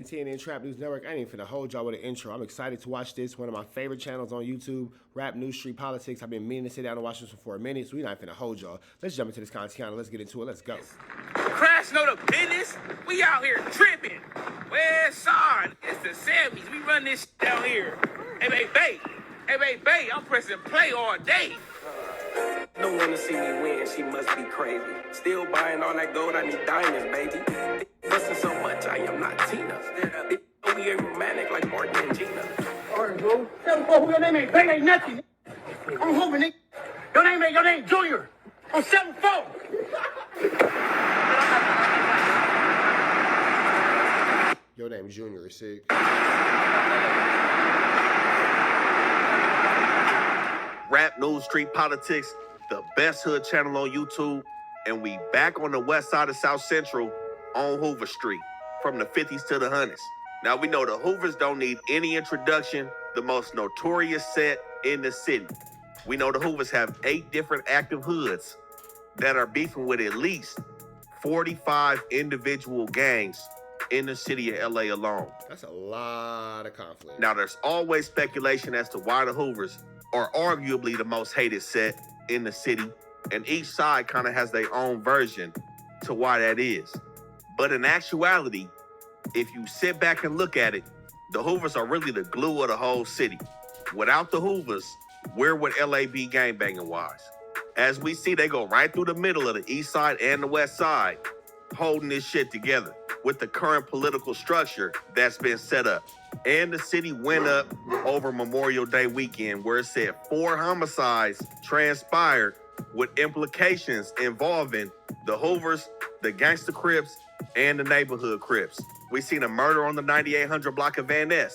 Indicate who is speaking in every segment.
Speaker 1: TNN Trap News Network. I ain't even finna hold y'all with an intro. I'm excited to watch this. One of my favorite channels on YouTube, Rap News Street Politics. I've been meaning to sit down and watch this for a minute, so we're not finna hold y'all. Let's jump into this content. Let's get into it. Let's go.
Speaker 2: Crash know the business. We out here tripping. West side. It's the 70s. We run this down here. Hey, babe. Hey, babe. I'm pressing play all day.
Speaker 3: Don't wanna see me win, she must be crazy. Still buying all that gold, I need diamonds, baby. Busting so much, I am not Tina. We ain't romantic like Martin and Gina.
Speaker 4: Alright, bro. Tell them who your name ain't. Bang ain't nothing. I'm Hoover, nigga. Your name Junior. I'm 7'4".
Speaker 1: Your name Junior is sick.
Speaker 5: Rap News Street Politics, the best hood channel on YouTube, and we back on the west side of South Central on Hoover Street, from the 50s to the 100s. Now we know the Hoovers don't need any introduction, the most notorious set in the city. We know the Hoovers have 8 different active hoods that are beefing with at least 45 individual gangs in the city of LA alone.
Speaker 1: That's a lot of conflict.
Speaker 5: Now there's always speculation as to why the Hoovers are arguably the most hated set in the city, and each side kind of has their own version to why that is. But in actuality, if you sit back and look at it, the Hoovers are really the glue of the whole city. Without the Hoovers, where would LA be gangbanging wise? As we see, they go right through the middle of the east side and the west side, holding this shit together with the current political structure that's been set up. And the city went up over Memorial Day weekend, where it said 4 homicides transpired with implications involving the Hoovers, the Gangsta Crips, and the neighborhood Crips. We seen a murder on the 9800 block of Van Ness,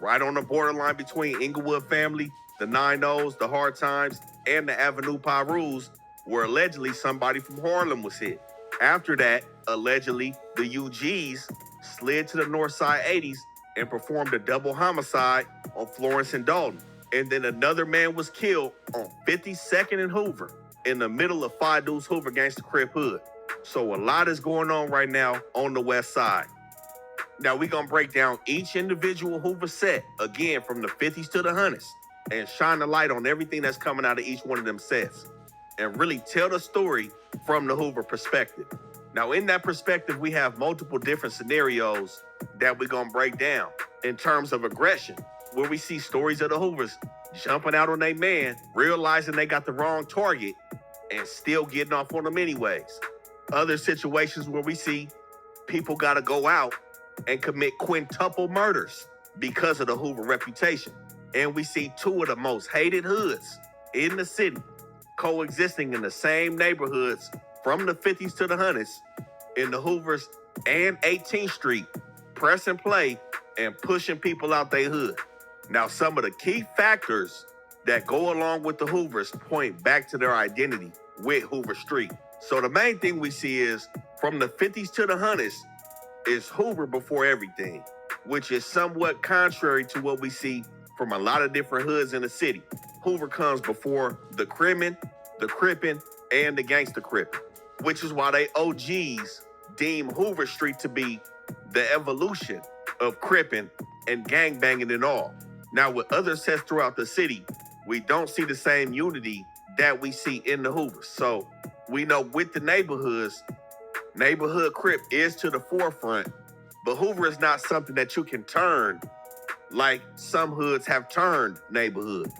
Speaker 5: right on the borderline between Inglewood family, the 9-0s, the Hard Times, and the Avenue Pyrus, where allegedly somebody from Harlem was hit. After that, allegedly, the UGs slid to the north side 80s and performed a double homicide on Florence and Dalton. And then another man was killed on 52nd and Hoover in the middle of Five Deuce Hoover Gangsta Crip Hood. So a lot is going on right now on the west side. Now we're gonna break down each individual Hoover set, again, from the 50s to the 100s, and shine the light on everything that's coming out of each one of them sets, and really tell the story from the Hoover perspective. Now in that perspective, we have multiple different scenarios that we're gonna break down in terms of aggression, where we see stories of the Hoovers jumping out on their man, realizing they got the wrong target, and still getting off on them anyways. Other situations where we see people gotta go out and commit quintuple murders because of the Hoover reputation. And we see 2 of the most hated hoods in the city coexisting in the same neighborhoods from the 50s to the 100s in the Hoovers and 18th Street, press and play and pushing people out their hood. Now, some of the key factors that go along with the Hoovers point back to their identity with Hoover Street. So the main thing we see is from the 50s to the 100s is Hoover before everything, which is somewhat contrary to what we see from a lot of different hoods in the city. Hoover comes before the Crimin, the Crippin, and the Gangsta Crip, which is why they OGs deem Hoover Street to be the evolution of Crippin and gangbanging and all. Now with other sets throughout the city, we don't see the same unity that we see in the Hoovers. So we know with the neighborhoods, neighborhood Crip is to the forefront, but Hoover is not something that you can turn like some hoods have turned neighborhood.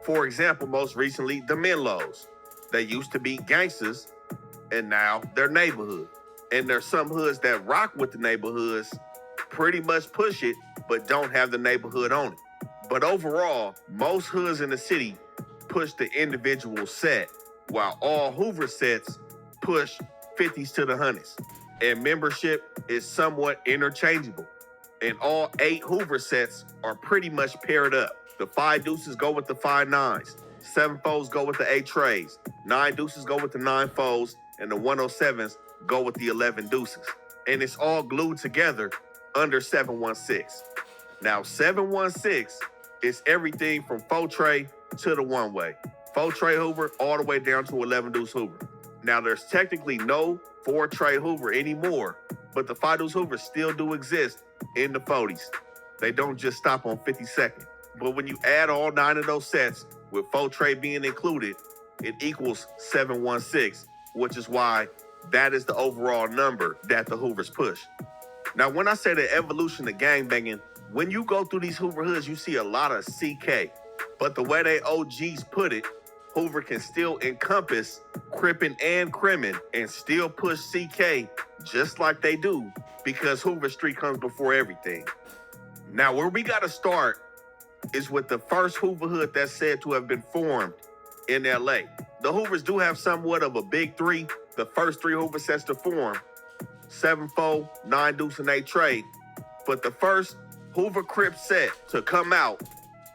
Speaker 5: For example, most recently, the Menlos. They used to be gangsters, and now they're neighborhood. And there's some hoods that rock with the neighborhoods, pretty much push it, but don't have the neighborhood on it. But overall, most hoods in the city push the individual set, while all Hoover sets push 50s to the 100s. And membership is somewhat interchangeable. And all 8 Hoover sets are pretty much paired up. The 5 deuces go with the 5 nines, 7 foes go with the 8 trays, 9 deuces go with the 9 foes, and the 107s go with the 11 deuces. And it's all glued together under 716. Now 716 is everything from 4 tray to the 1-way. 4 tray Hoover all the way down to 11 deuce Hoover. Now there's technically no 4 tray Hoover anymore, but the 5 deuce Hoovers still do exist in the 40s. They don't just stop on 52nd. But when you add all 9 of those sets, with 4 tray being included, it equals 716, which is why that is the overall number that the Hoovers push. Now, when I say the evolution of gangbanging, when you go through these Hoover hoods, you see a lot of CK. But the way they OGs put it, Hoover can still encompass Crippin' and Crimmin' and still push CK just like they do, because Hoover Street comes before everything. Now, where we gotta start is with the first Hoover hood that's said to have been formed in LA. The Hoovers do have somewhat of a big 3, the first 3 Hoover sets to form, 7-4, 9 deuce, and 8 trade. But the first Hoover Crip set to come out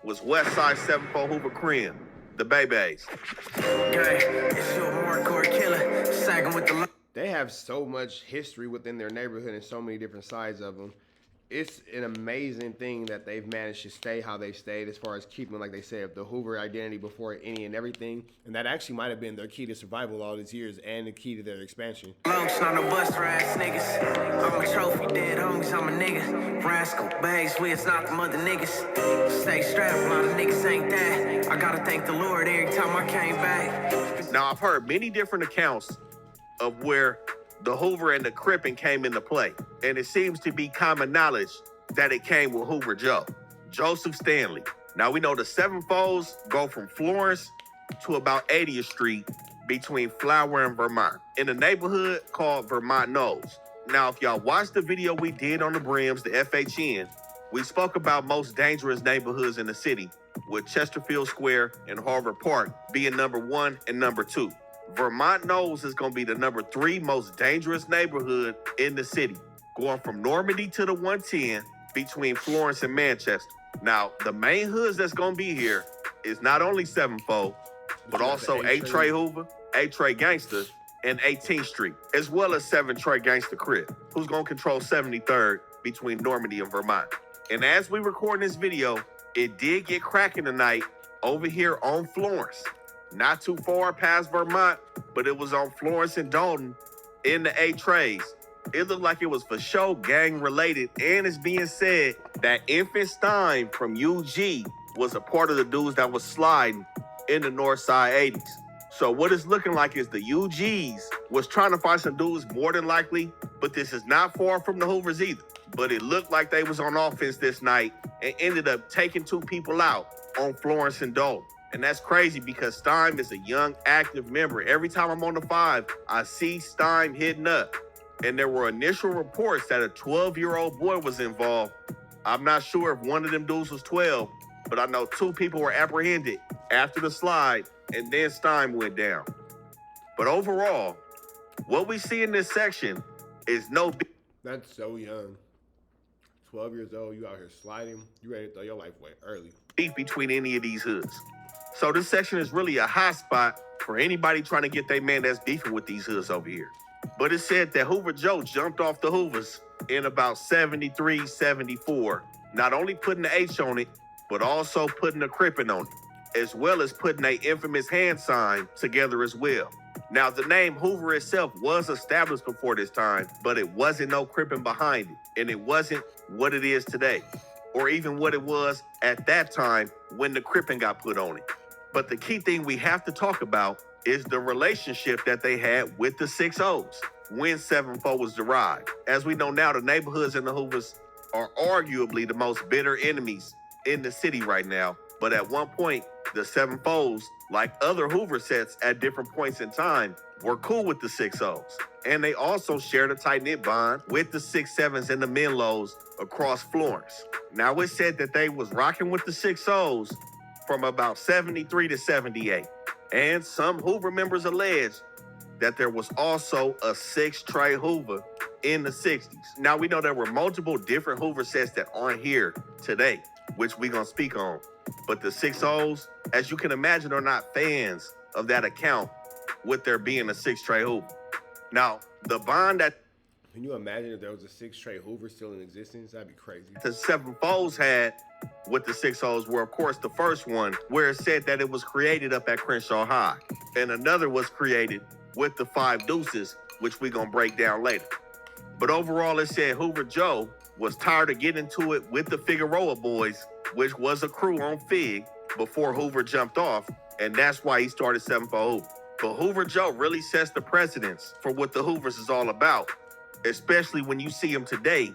Speaker 5: was Westside 7-4 Hoover Crim, the Babies.
Speaker 1: They have so much history within their neighborhood and so many different sides of them. It's an amazing thing that they've managed to stay how they've stayed as far as keeping, like they said, the Hoover identity before any and everything. And that actually might have been their key to survival all these years and the key to their expansion.
Speaker 3: I'm a trophy dead homies, I'm a nigga. Rascal, bags, we it's not the mother niggas. Stay strapped, a lot of niggas ain't that. I gotta thank the Lord every time I came back.
Speaker 5: Now, I've heard many different accounts of where the Hoover and the Crippin' came into play. And it seems to be common knowledge that it came with Hoover Joe, Joseph Stanley. Now, we know the 7-4s go from Florence to about 80th Street between Flower and Vermont in a neighborhood called Vermont Knolls. Now, if y'all watched the video we did on the Brims, the FHN, we spoke about most dangerous neighborhoods in the city, with Chesterfield Square and Harvard Park being number 1 and number 2. Vermont Knolls is going to be the number 3 most dangerous neighborhood in the city, going from Normandy to the 110 between Florence and Manchester. Now, the main hoods that's going to be here is not only 7-4, but also 8 Trey Hoover, 8 Trey Gangster, and 18th Street, as well as 7 Trey Gangster Crip, who's going to control 73rd between Normandy and Vermont. And as we record this video, it did get cracking tonight over here on Florence. Not too far past Vermont, but it was on Florence and Dalton in the 8 Trays. It looked like it was for sure gang related, and it's being said that Infant Stein from UG was a part of the dudes that was sliding in the Northside 80s. So what it's looking like is the UGs was trying to find some dudes more than likely, but this is not far from the Hoovers either. But it looked like they was on offense this night and ended up taking 2 people out on Florence and Dalton. And that's crazy because Stein is a young, active member. Every time I'm on the 5, I see Stein hitting up. And there were initial reports that a 12-year-old boy was involved. I'm not sure if one of them dudes was 12, but I know 2 people were apprehended after the slide, and then Stein went down. But overall, what we see in this section is no big.
Speaker 1: That's so young. 12 years old, you out here sliding. You ready to throw your life away early.
Speaker 5: Beef between any of these hoods. So this section is really a hot spot for anybody trying to get their man that's beefing with these hoods over here. But it said that Hoover Joe jumped off the Hoovers in about 73, 74, not only putting the H on it, but also putting a Crippin' on it, as well as putting a infamous hand sign together as well. Now, the name Hoover itself was established before this time, but it wasn't no Crippin' behind it, and it wasn't what it is today, or even what it was at that time when the Crippin' got put on it. But the key thing we have to talk about is the relationship that they had with the 6-0s when 7-4 was derived. As we know now, the neighborhoods in the Hoovers are arguably the most bitter enemies in the city right now. But at one point, the 7-4s, like other Hoover sets at different points in time, were cool with the 6-0s. And they also shared a tight-knit bond with the 6-7s and the Menlos across Florence. Now, it's said that they was rocking with the 6-0s from about 73 to 78. And some Hoover members allege that there was also a 6 Trey Hoover in the 60s. Now, we know there were multiple different Hoover sets that aren't here today, which we're going to speak on. But the 6-0s, as you can imagine, are not fans of that account with there being a 6 Trey Hoover. Now, the bond that...
Speaker 1: Can you imagine if there was a 6 Trey Hoover still in existence? That'd be crazy.
Speaker 5: The 7-4s had with the 6-0s were, of course, the first one where it said that it was created up at Crenshaw High. And another was created with the 5 deuces, which we're going to break down later. But overall, it said Hoover Joe was tired of getting into it with the Figueroa boys, which was a crew on Fig before Hoover jumped off, and that's why he started 7-4 Hoover. But Hoover Joe really sets the precedence for what the Hoovers is all about, especially when you see him today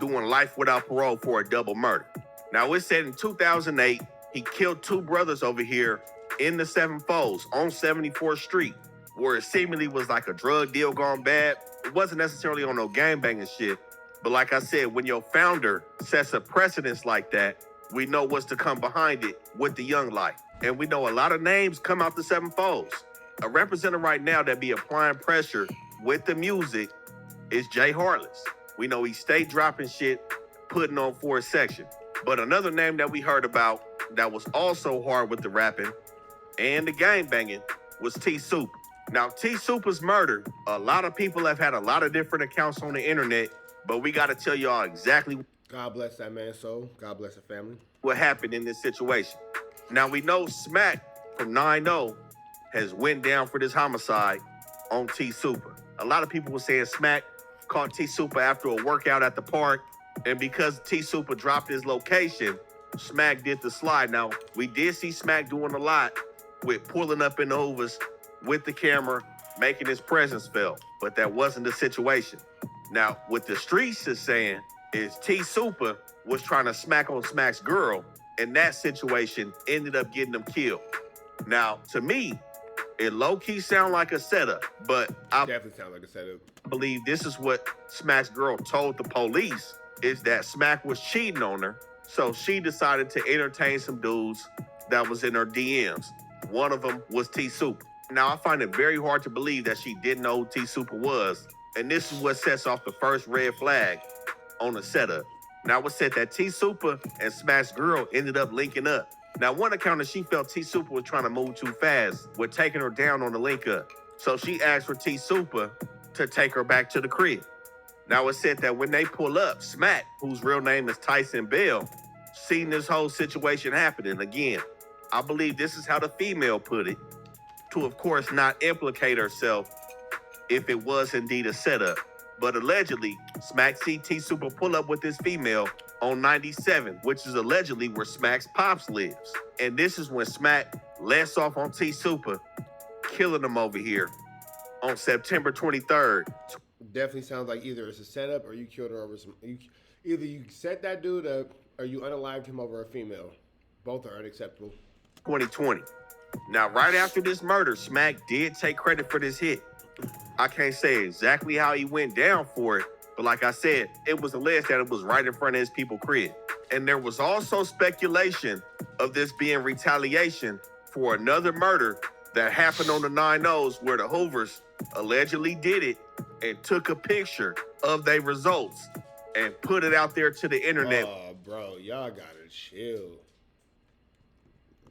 Speaker 5: doing life without parole for a double murder. Now, it's said in 2008, he killed two brothers over here in the 7-4s on 74th Street, where it seemingly was like a drug deal gone bad. It wasn't necessarily on no gangbanging shit, but like I said, when your founder sets a precedence like that, we know what's to come behind it with the young life. And we know a lot of names come out the 7-4s. A representative right now that be applying pressure with the music is Jay Harless. We know he stayed dropping shit, putting on for a section. But another name that we heard about that was also hard with the rapping and the gang banging was T Super. Now, T Super's murder, a lot of people have had a lot of different accounts on the internet, but we got to tell y'all exactly
Speaker 1: God bless that man's soul. God bless the family.
Speaker 5: what happened in this situation. Now, we know Smack from 9-0 has went down for this homicide on T Super. A lot of people were saying Smack caught T Super after a workout at the park, and because T Super dropped his location, Smack did the slide. Now, we did see Smack doing a lot with pulling up in the Hoovers with the camera, making his presence felt, but that wasn't the situation. Now, what the streets is saying is T Super was trying to smack on Smack's girl, and that situation ended up getting him killed. Now, to me, it low-key sound like a setup, but I
Speaker 1: Definitely sound like a setup.
Speaker 5: believe this is what Smack's girl told the police, is that Smack was cheating on her, so she decided to entertain some dudes that was in her DMs. One of them was T Super. Now, I find it very hard to believe that she didn't know who T Super was, and this is what sets off the first red flag on the setup. Now, it said that T Super and Smack's girl ended up linking up. Now, one account that she felt T Super was trying to move too fast with taking her down on the link up. So she asked for T Super to take her back to the crib. Now, it said that when they pull up, Smack, whose real name is Tyson Bell, seen this whole situation happening. Again, I believe this is how the female put it, to of course not implicate herself if it was indeed a setup. But allegedly, Smack see T Super pull up with this female on 97, which is allegedly where Smack's pops lives. And this is when Smack lets off on T Super, killing him over here on September 23rd.
Speaker 1: Definitely sounds like either it's a setup or you killed her over some. Either you set that dude up or you unalived him over a female. Both are unacceptable.
Speaker 5: 2020. Now, right after this murder, Smack did take credit for this hit. I can't say exactly how he went down for it, but like I said, it was alleged that it was right in front of his people's crib. And there was also speculation of this being retaliation for another murder that happened on the 9-0s where the Hoovers allegedly did it and took a picture of their results and put it out there to the internet.
Speaker 1: Oh, bro, y'all gotta chill.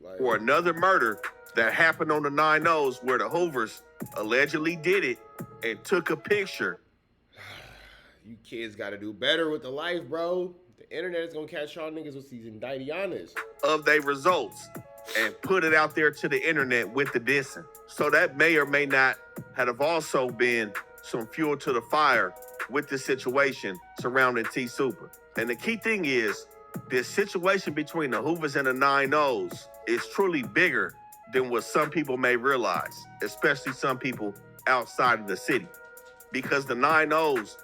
Speaker 1: Like,
Speaker 5: For another murder that happened on the 9-0s where the Hoovers allegedly did it and took a picture.
Speaker 1: you kids gotta do better with the life, bro. The internet is gonna catch y'all niggas with these indictianas.
Speaker 5: Of their results and put it out there to the internet with the dissing. So that may or may not have also been some fuel to the fire with the situation surrounding T Super. And the key thing is, this situation between the Hoovers and the 9-0s is truly bigger than what some people may realize, especially some people outside of the city. Because the 9-0s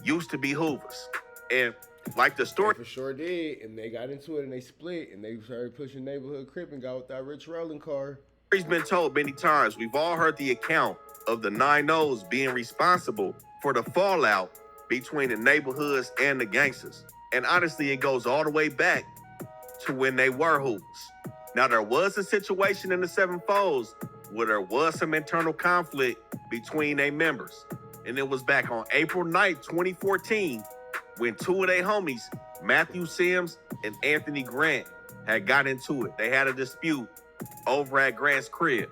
Speaker 5: used to be Hoovers. And like the story
Speaker 1: They for sure did, and they got into it and they split and they started pushing neighborhood crip and got with that rich rolling car.
Speaker 5: He's been told many times, we've all heard the account of the 9-0s being responsible for the fallout between the neighborhoods and the gangsters. And honestly, it goes all the way back to when they were Hoovers. Now, there was a situation in the 7-4s where there was some internal conflict between their members. And it was back on April 9th, 2014, when two of their homies, Matthew Sims and Anthony Grant, had got into it. They had a dispute over at Grant's crib.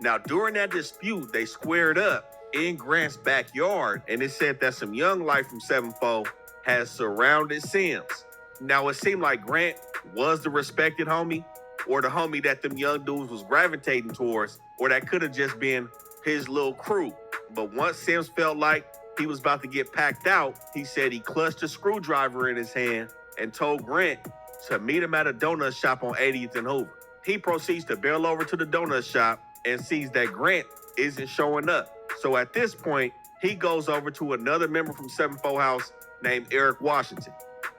Speaker 5: Now, during that dispute, they squared up in Grant's backyard, and it said that some young life from 7-4 had surrounded Sims. Now, it seemed like Grant was the respected homie, or the homie that them young dudes was gravitating towards, or that could have just been his little crew. But once Sims felt like he was about to get packed out, he said he clutched a screwdriver in his hand and told Grant to meet him at a donut shop on 80th and Hoover. He proceeds to bail over to the donut shop and sees that Grant isn't showing up. So at this point, he goes over to another member from 7-4 House named Eric Washington.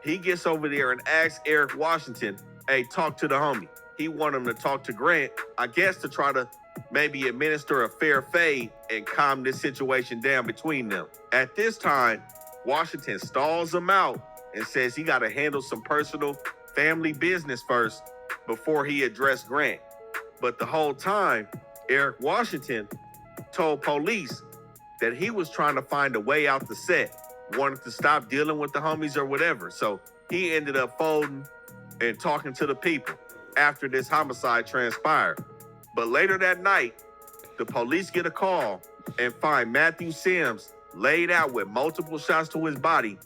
Speaker 5: He gets over there and asks Eric Washington, hey, talk to the homie. He wanted him to talk to Grant, I guess to try to maybe administer a fair fade and calm this situation down between them. At this time, Washington stalls him out and says he got to handle some personal family business first before he addressed Grant. But the whole time, Eric Washington told police that he was trying to find a way out the set, wanted to stop dealing with the homies or whatever. So he ended up folding and talking to the people after this homicide transpired. But later that night, the police get a call and find Matthew Sims laid out with multiple shots to his body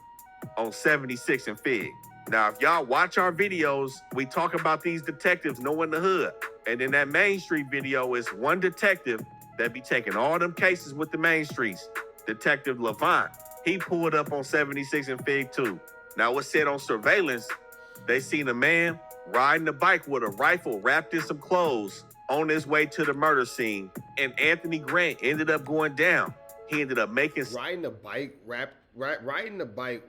Speaker 5: on 76 and Fig. Now, if y'all watch our videos, we talk about these detectives knowing the hood. And in that Main Street video is one detective that be taking all them cases with the Main Streets, Detective Levant. He pulled up on 76 and Fig too. Now, what's said on surveillance, they seen a man riding a bike with a rifle wrapped in some clothes on his way to the murder scene, and Anthony Grant ended up going down. He ended up making
Speaker 1: Riding a bike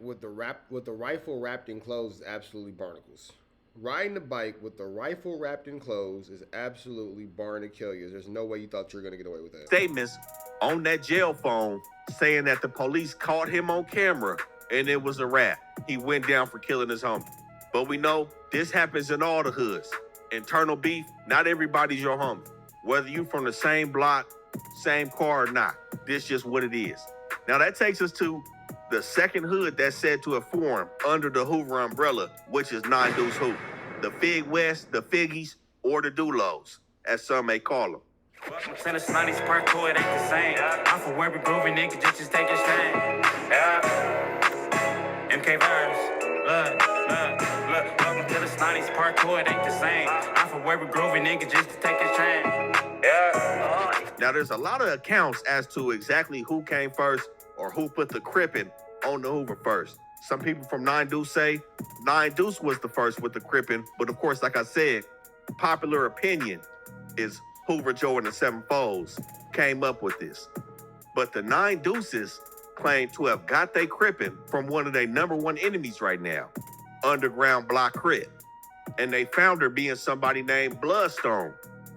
Speaker 1: with the rifle wrapped in clothes is absolutely barnacles. Riding a bike with the rifle wrapped in clothes is absolutely barnacles. There's no way you thought you were gonna get away with that.
Speaker 5: statements on that jail phone saying that the police caught him on camera and it was a wrap. He went down for killing his homie. But we know this happens in all the hoods. Internal beef, not everybody's your homie. Whether you from the same block, same car or not, this just what it is. Now that takes us to the second hood that's said to have formed under the Hoover umbrella, which is 9 Deuce Hoover. The Fig West, the Figgies, or the Dulos, as some may call them.
Speaker 6: Welcome to the 90s parkour, it ain't the same. I'm for every groovy nigga, just take your stand. Yeah. MK verse, look. Welcome to the 90s parkour, it ain't the same. I'm for every groovy nigga, just to take your stand. Yeah.
Speaker 5: Now there's a lot of accounts as to exactly who came first or who put the crippin' on the Hoover first. Some people from 9 Deuce say 9 Deuce was the first with the crippin', but of course, like I said, popular opinion is Hoover Joe and the 7 Foes came up with this. But the 9 Deuces claim to have got they crippin' from one of their #1 enemies right now, Underground Block Crip. And they found her being somebody named Bloodstone,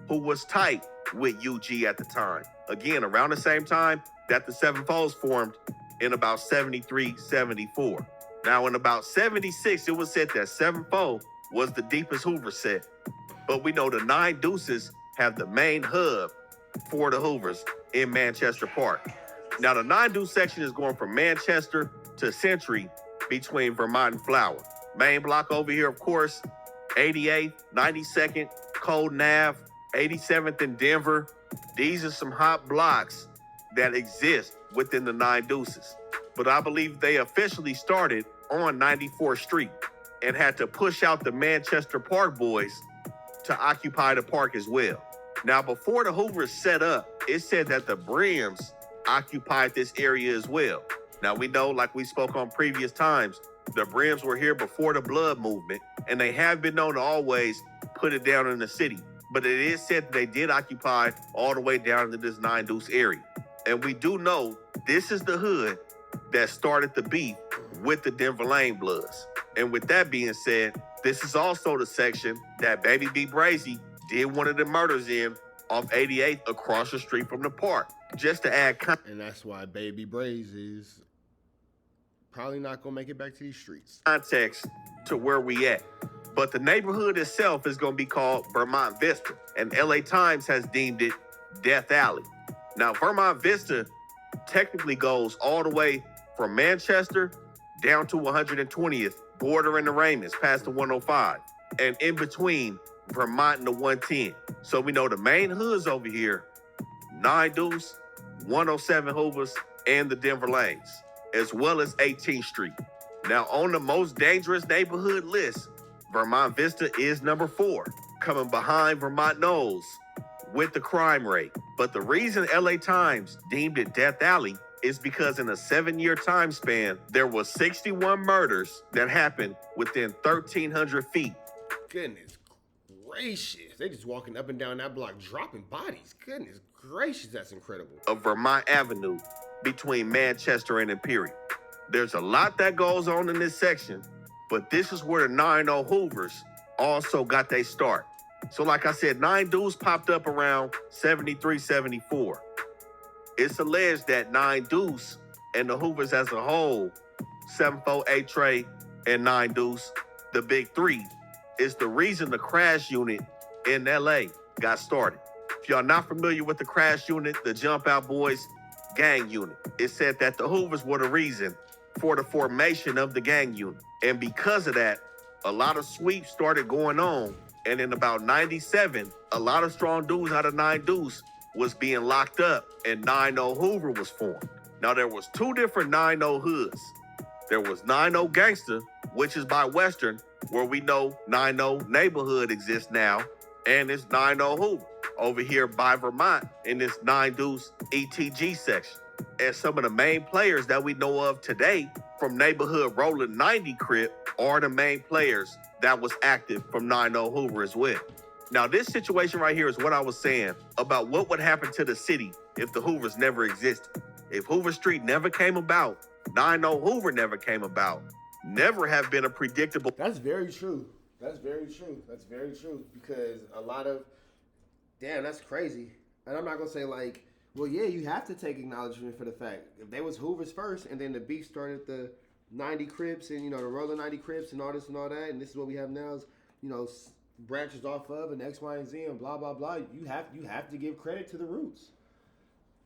Speaker 5: who was tight with UG at the time. Again, around the same time that the 7 Foes formed in about 73, 74. Now in about 76, it was said that 7 Foe was the deepest Hoover set. But we know the 9 Deuces have the main hub for the Hoovers in Manchester Park. Now the 9 Deuce section is going from Manchester to Century between Vermont and Flower. Main block over here, of course, 88th, 92nd, Cold Nav, 87th in Denver. These are some hot blocks that exist within the 9 Deuces. But I believe they officially started on 94th Street and had to push out the Manchester Park boys to occupy the park as well. Now, before the Hoovers set up, it said that the Brims occupied this area as well. Now, we know, like we spoke on previous times, the Brims were here before the Blood movement, and they have been known to always put it down in the city. But it is said that they did occupy all the way down into this 9 Deuce area. And we do know this is the hood that started the beef with the Denver Lane Bloods. And with that being said, this is also the section that Baby B Brazy did one of the murders in off 88th across the street from the park. Just to add
Speaker 1: And that's why Baby Braze is probably not going to make it back to these streets.
Speaker 5: context to where we at. But the neighborhood itself is going to be called Vermont Vista, and LA Times has deemed it Death Alley. Now, Vermont Vista technically goes all the way from Manchester down to 120th, bordering the Raymonds, past the 105, and in between Vermont and the 110. So we know the main hoods over here, 9 Deuce, 107 Hoovers, and the Denver Lanes, as well as 18th Street. Now, on the most dangerous neighborhood list, Vermont Vista is number 4, coming behind Vermont Knolls with the crime rate. But the reason LA Times deemed it Death Alley is because in a 7-year time span, there was 61 murders that happened within 1,300 feet.
Speaker 1: Goodness gracious. They just walking up and down that block dropping bodies. Goodness gracious, that's incredible.
Speaker 5: Of Vermont Avenue between Manchester and Imperial. There's a lot that goes on in this section, but this is where the 9-0 Hoovers also got their start. So like I said, 9 dudes popped up around 73, 74. It's alleged that 9 Deuce and the Hoovers as a whole, 7-4, 8 Trey, and 9 Deuce, the big 3, is the reason the crash unit in LA got started. If y'all not familiar with the crash unit, the Jump Out Boys gang unit, it said that the Hoovers were the reason for the formation of the gang unit. And because of that, a lot of sweeps started going on. And in about 97, a lot of strong dudes out of 9 Deuce was being locked up and 9-0 Hoover was formed. Now there was 2 different 9-0 hoods. There was 9-0 Gangster, which is by Western, where we know 9-0 Neighborhood exists now, and it's 9-0 Hoover over here by Vermont in this 9 Deuce ETG section. And some of the main players that we know of today from Neighborhood Rolling 90 Crip are the main players that was active from 9-0 Hoover as well. Now, this situation right here is what I was saying about what would happen to the city if the Hoovers never existed. If Hoover Street never came about, 9-0 Hoover never came about, never have been a predictable...
Speaker 1: That's very true. That's very true. That's very true. Because a lot of... Damn, that's crazy. And I'm not going to say like, well, yeah, you have to take acknowledgement for the fact. If they was Hoovers first and then the beef started the 90 Crips and, you know, the Rolling 90 Crips and all this and all that, and this is what we have now is, you know, branches off of and X, Y, and Z and blah, blah, blah. You have to give credit to the roots.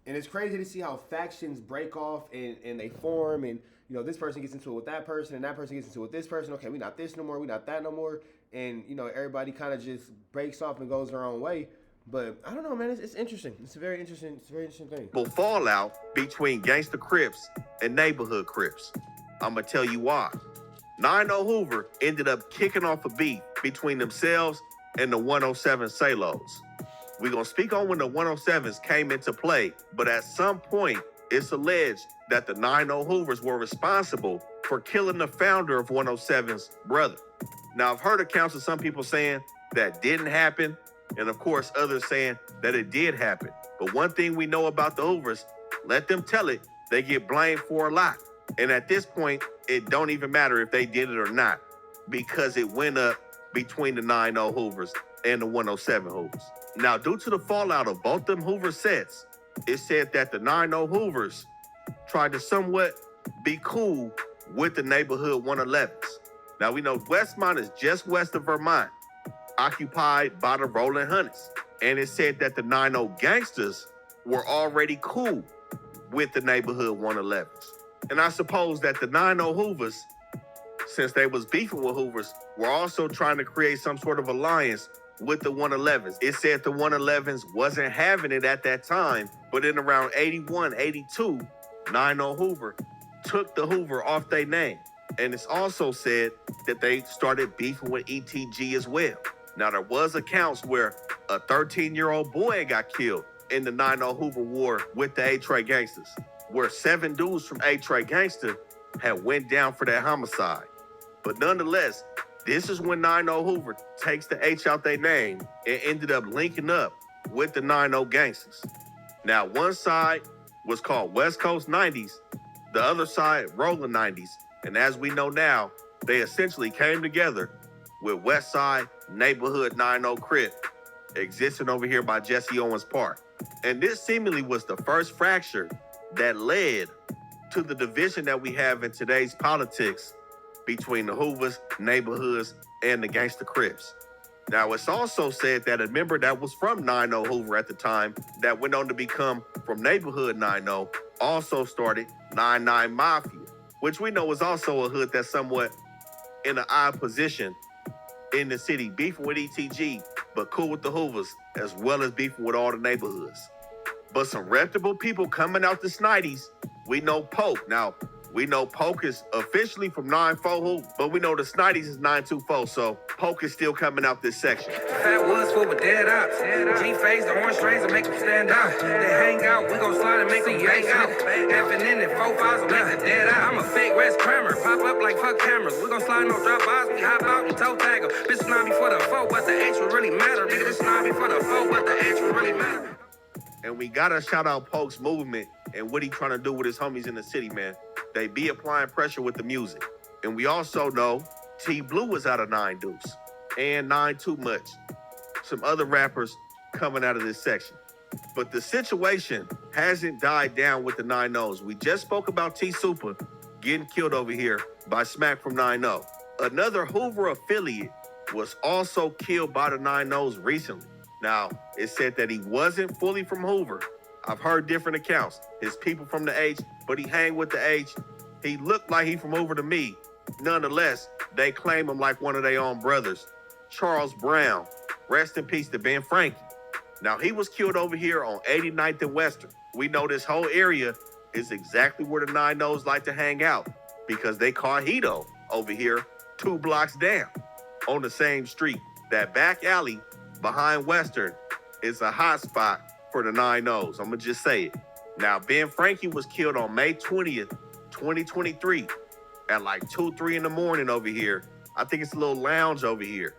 Speaker 1: And it's crazy to see how factions break off and they form and, you know, this person gets into it with that person and that person gets into it with this person. Okay, we not this no more, we not that no more. And, you know, everybody kind of just breaks off and goes their own way. But I don't know, man. It's interesting. It's a very interesting thing.
Speaker 5: Fallout between Gangsta Crips and Neighborhood Crips. I'm going to tell you why. 9-0 Hoover ended up kicking off a beef between themselves and the 107 Salos. We're going to speak on when the 107s came into play, but at some point, it's alleged that the 9-0 Hoovers were responsible for killing the founder of 107's brother. Now, I've heard accounts of some people saying that didn't happen, and of course, others saying that it did happen. But one thing we know about the Hoovers, let them tell it, they get blamed for a lot. And at this point, it don't even matter if they did it or not, because it went up between the 9-0 Hoovers and the 107 Hoovers. Now, due to the fallout of both them Hoover sets, it said that the 9-0 Hoovers tried to somewhat be cool with the neighborhood 111s. Now, we know Westmont is just west of Vermont, occupied by the Rolling Hunnids. And it said that the 9-0 Gangsters were already cool with the neighborhood 111s. And I suppose that the 9-0 Hoovers, since they was beefing with Hoovers, were also trying to create some sort of alliance with the 111s. It said the 111s wasn't having it at that time, but in around 81, 82, 9-0 Hoover took the Hoover off their name. And it's also said that they started beefing with ETG as well. Now, there was accounts where a 13-year-old boy got killed in the 9-0 Hoover war with the A-Trey Gangsters, where 7 dudes from A-Trey Gangster had went down for that homicide. But nonetheless, this is when 9-0 Hoover takes the H out their name and ended up linking up with the 9-0 Gangsters. Now, one side was called West Coast 90s, the other side Rolling 90s. And as we know now, they essentially came together with West Side Neighborhood 9-0 Crip existing over here by Jesse Owens Park. And this seemingly was the first fracture that led to the division that we have in today's politics between the Hoovers, neighborhoods, and the Gangsta Crips. Now, it's also said that a member that was from 9-0 Hoover at the time that went on to become from Neighborhood 9-0 also started 9-9 Mafia, which we know is also a hood that's somewhat in an odd position in the city, beefing with ETG, but cool with the Hoovers, as well as beefing with all the neighborhoods. But some reputable people coming out the Snideys, we know Pope. Now, We know Polk is officially from 9-4 Hoop, but we know the Snities is 9-2-4, so Polk is still coming out this section.
Speaker 3: Fat woods full with dead ops. G-face, the orange trays will make them stand out. They hang out, we gon' slide and make them bang out. Effing in it, 4-5s will make the dead out. I'm a fake West Kramer, pop up like fuck cameras. We gon' slide no drop bars, we hop out and toe tag 'em. Bitch snobby for the foe, but the H will really matter. Nigga, this snobby for the foe, but the H will really matter.
Speaker 5: And we gotta shout out Polk's movement and what he trying to do with his homies in the city, man. They be applying pressure with the music. And we also know T Blue was out of 9 Deuce and 9 Too Much. Some other rappers coming out of this section. But the situation hasn't died down with the 9-0s. We just spoke about T Super getting killed over here by Smack from 9-0. Another Hoover affiliate was also killed by the 9-0s recently. Now, it said that he wasn't fully from Hoover. I've heard different accounts. His people from the H, but he hang with the H. He looked like he from Hoover to me. Nonetheless, they claim him like one of their own brothers. Charles Brown, rest in peace to Ben Frankie. Now, he was killed over here on 89th and Western. We know this whole area is exactly where the 9-0s like to hang out because they call Hito over here 2 blocks down on the same street. That back alley behind Western is a hot spot for the 9-0s. I'm gonna just say it. Now, Ben Frankie was killed on May 20th, 2023 at like 2, 3 in the morning over here. I think it's a little lounge over here.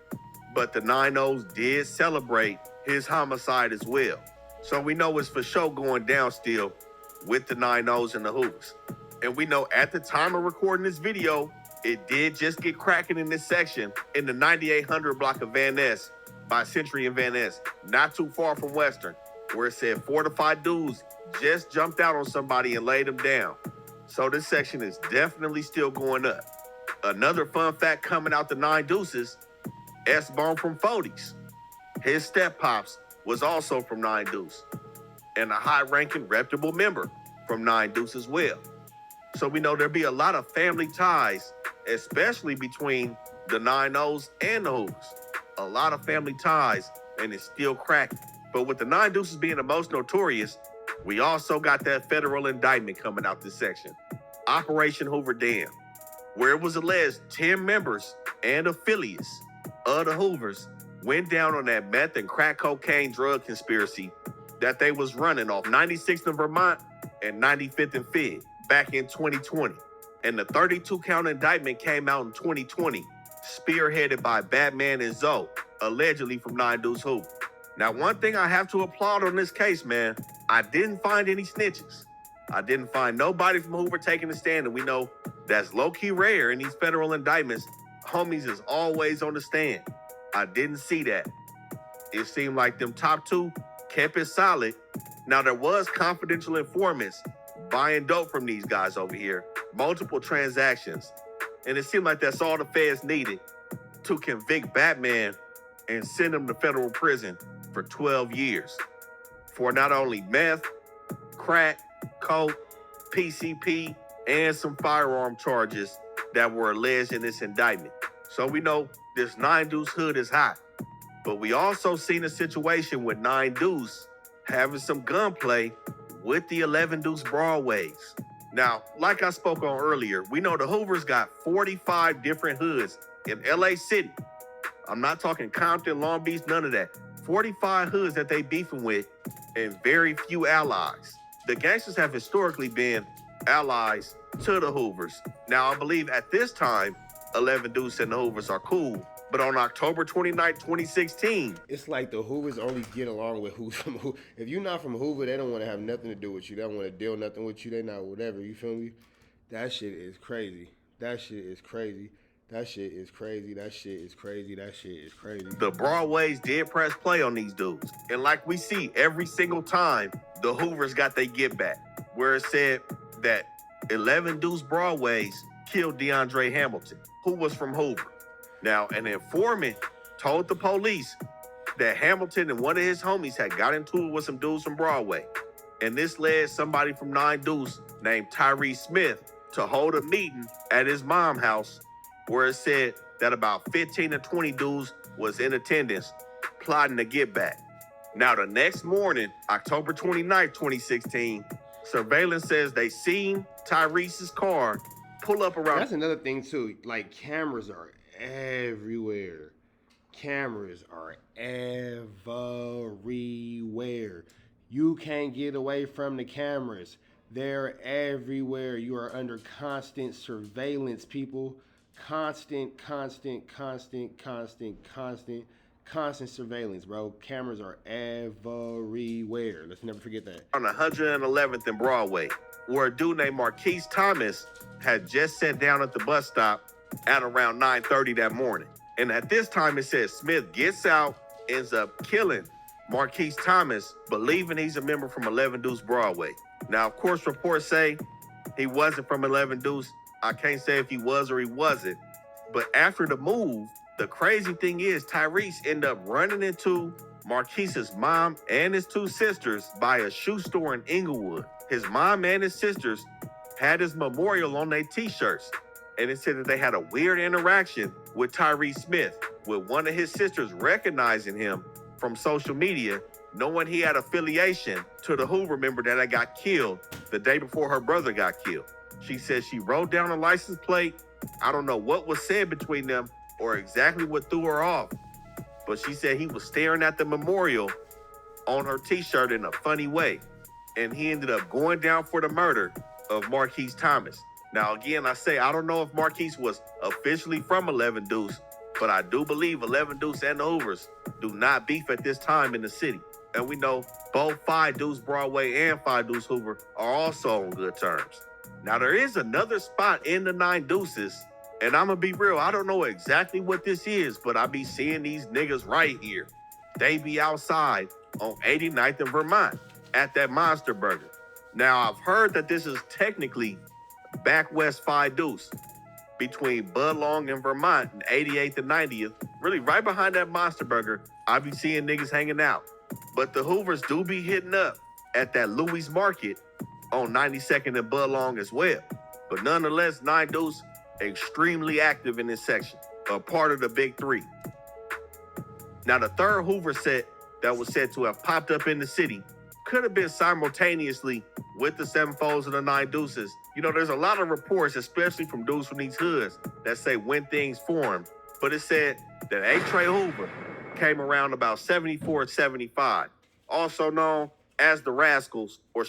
Speaker 5: But the 9-0s did celebrate his homicide as well. So we know it's for sure going down still with the 9-0s and the Hoovers. And we know at the time of recording this video, it did just get cracking in this section in the 9800 block of Van Ness by Century and Van Ness, not too far from Western, where it said 4 to 5 dudes just jumped out on somebody and laid them down. So this section is definitely still going up. Another fun fact coming out the 9 Deuces, S-Bone from 40s. His step pops was also from 9 Deuce and a high-ranking reputable member from 9 Deuce as well. So we know there'll be a lot of family ties, especially between the 9-0s and the Hoovers. A lot of family ties, and it's still cracking. But with the 9 Deuces being the most notorious, we also got that federal indictment coming out this section. Operation Hoover Dam, where it was alleged 10 members and affiliates of the Hoovers went down on that meth and crack cocaine drug conspiracy that they was running off 96th and Vermont and 95th and Fifth back in 2020. And the 32-count indictment came out in 2020, spearheaded by Batman and Zoe, allegedly from 9 Deuce Hoover. Now, one thing I have to applaud on this case, man, I didn't find any snitches. I didn't find nobody from Hoover taking a stand, and we know that's low-key rare in these federal indictments. Homies is always on the stand. I didn't see that. It seemed like them top 2 kept it solid. Now, there was confidential informants buying dope from these guys over here, multiple transactions, and it seemed like that's all the feds needed to convict Batman and send him to federal prison for 12 years for not only meth, crack, coke, PCP, and some firearm charges that were alleged in this indictment. So we know this 9 Deuce hood is hot, but we also seen a situation with 9 Deuce having some gunplay with the 11 Deuce Broadways. Now, like I spoke on earlier, we know the Hoovers got 45 different hoods in LA City. I'm not talking Compton, Long Beach, none of that. 45 hoods that they beefing with and very few allies. The gangsters have historically been allies to the Hoovers. Now, I believe at this time, 11 Deuce and the Hoovers are cool. But on October 29, 2016,
Speaker 1: it's like the Hoovers only get along with who's from Hoover. If you're not from Hoover, they don't want to have nothing to do with you. They don't want to deal nothing with you. They not whatever. You feel me? That shit is crazy. That shit is crazy. That shit is crazy. That shit is crazy. That shit is crazy.
Speaker 5: The Broadways did press play on these dudes. And like we see every single time, the Hoovers got their get back, where it said that 11 Deuce Broadways killed DeAndre Hamilton, who was from Hoover. Now, an informant told the police that Hamilton and one of his homies had got into it with some dudes from Broadway. And this led somebody from 9 Deuce named Tyree Smith to hold a meeting at his mom's house, where it said that about 15 to 20 dudes was in attendance plotting to get back. Now, the next morning, October 29th, 2016, Surveillance says they seen Tyrese's car pull up around.
Speaker 1: That's another thing too. Like cameras are everywhere. Cameras are everywhere. You can't get away from the cameras. They're everywhere. You are under constant surveillance, people. Constant surveillance, bro. Cameras are everywhere. Let's never forget that.
Speaker 5: On 111th and Broadway, where a dude named Marquise Thomas had just sat down at the bus stop at around 9:30 that morning. And at this time, it says Smith gets out, ends up killing Marquise Thomas, believing he's a member from 11 Deuce Broadway. Now, of course, reports say he wasn't from 11 Deuce. I can't say if he was or he wasn't. But after the move, the crazy thing is Tyrese ended up running into Marquise's mom and his two sisters by a shoe store in Inglewood. His mom and his sisters had his memorial on their t-shirts. And it said that they had a weird interaction with Tyrese Smith, with one of his sisters recognizing him from social media, knowing he had affiliation to the Hoover member that had got killed the day before her brother got killed. She said she wrote down a license plate. I don't know what was said between them or exactly what threw her off, but she said he was staring at the memorial on her t-shirt in a funny way, and he ended up going down for the murder of Marquise Thomas. Now, again, I say I don't know if Marquise was officially from 11 Deuce, but I do believe 11 Deuce and the Hoovers do not beef at this time in the city. And we know both 5 Deuce Broadway and 5 Deuce Hoover are also on good terms. Now, there is another spot in the 9 Deuces, and I'm going to be real, I don't know exactly what this is, but I be seeing these niggas right here. They be outside on 89th and Vermont at that Monster Burger. Now, I've heard that this is technically back west 5 Deuce between Budlong and Vermont and 88th and 90th, really right behind that Monster Burger. I be seeing niggas hanging out. But the Hoovers do be hitting up at that Louis Market on 92nd and Budlong as well. But nonetheless, 9 Deuce extremely active in this section, a part of the Big 3. Now, the third Hoover set that was said to have popped up in the city could have been simultaneously with the 7-folds and the 9 Deuces. You know, there's a lot of reports, especially from dudes from these hoods, that say when things formed. But it said that A. Trey Hoover came around about 74 and 75, also known as the Rascals or